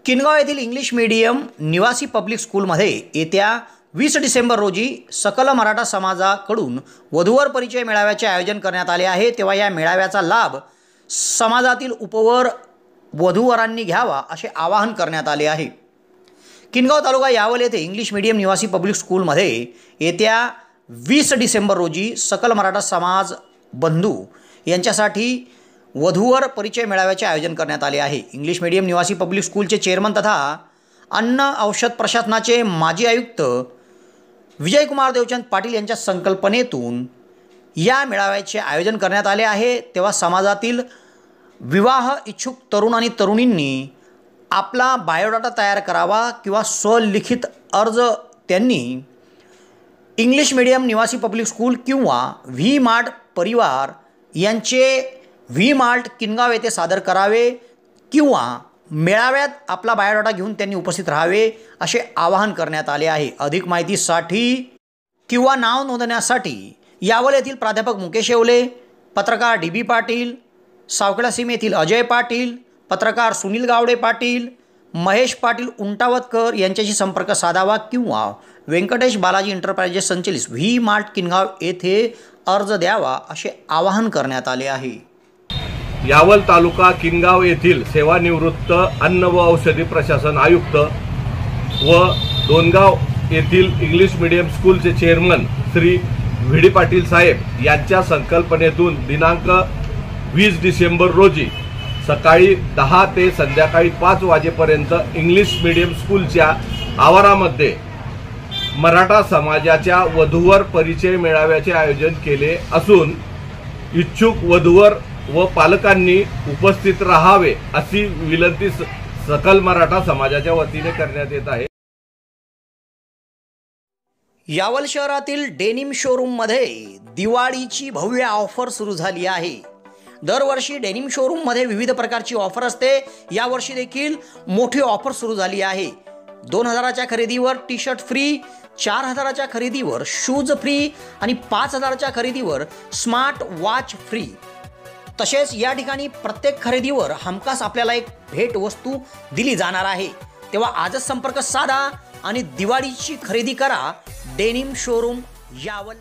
किनगाव येथील English medium निवासी public स्कूलमध्ये येत्या 20 डिसेंबर रोजी सकल मराठा समाजाकडून वधूवर परिचय मेळाव्याचे आयोजन करण्यात आले आहे। तेव्हा या मेळाव्याचा लाभ समाजातील उपवर वधूवरांनी घ्यावा असे आवाहन करण्यात आले आहे। किनगाव तालुका यावल येथे इंग्लिश मीडियम निवासी पब्लिक स्कूलमध्ये येत्या 20 डिसेंबर रोजी सकल मराठा समाज बंधू यांच्यासाठी वधूवर परिचय मेळाव्याचे आयोजन करण्यात आले आहे। इंग्लिश मीडियम निवासी पब्लिक स्कूलचे चेअरमन तथा अन्न औषध प्रशासनाचे माजी आयुक्त विजयकुमार देवचंद पाटील यांच्या संकल्पनेतून या मेळाव्याचे आयोजन करण्यात आले आहे। तेव्हा समाजातील विवाह इच्छुक तरुण आणि तरुणींनी आपला बायोडाटा तयार करावा किंवा स्वलिखित अर्ज त्यांनी इंग्लिश मीडियम निवासी पब्लिक स्कूल किंवा व्ही मार्ट परिवार यांचे व्ही मार्ट किनगाव येथे सादर करावे किंवा मेळाव्यात आपला बायोडाटा घेऊन त्यांनी उपस्थित राहावे असे आवाहन करण्यात आले आहे। अधिक माहितीसाठी किंवा नाव नोंदण्यासाठी यावल येथील प्राध्यापक मुकेश येवले, पत्रकार डी.बी. पाटील, सावखेडा सीम येथील अजय पाटील, पत्रकार सुनील गावडे पाटील, महेश पाटील उंटावतकर यांच्याशी संपर्क साधावा किंवा व्यंकटेश बालाजी एंटरप्राइजेस संचलित व्ही मार्ट किनगाव येथे अर्ज द्यावा असे आवाहन करण्यात आले आहे। यावल तालुका किनगाव येथील सेवानिवृत्त अन्न व औषधी प्रशासन आयुक्त व दोनगाव येथील इंग्लिश मीडियम स्कूलचे चेअरमन श्री व्ही.डी. पाटील साहेब यांच्या संकल्पनेतून दिनांक 20 डिसेंबर रोजी सकाळी 10 ते संध्याकाळी 5 वाजेपर्यंत इंग्लिश मीडियम स्कूलच्या आवारामध्ये मराठा समाजाच्या वधूवर परिचय मेळाव्याचे आयोजन केले असून इच्छुक वधूवर व पालकांनी उपस्थित राहावे अशी विनंती सकल मराठा समाजाच्या वतीने करण्यात येत आहे। यावल शहरातील डेनिम शोरूममध्ये दिवाळीची भव्य ऑफर सुरू झाली आहे। दरवर्षी डेनिम शोरूममध्ये विविध प्रकारची ऑफर असते। यावर्षी देखील मोठी ऑफर सुरू झाली आहे। 2000च्या खरेदीवर टी शर्ट फ्री, 4000च्या खरेदीवर शूज फ्री आणि 5000च्या खरेदीवर स्मार्ट वॉच फ्री। तसेच या ठिकाणी प्रत्येक खरेदीवर हमखास आपल्याला एक भेट वस्तू दिली जाणार आहे। तेव्हा आजच संपर्क साधा आणि दिवाळीची खरेदी करा। Denim showroom Yawal.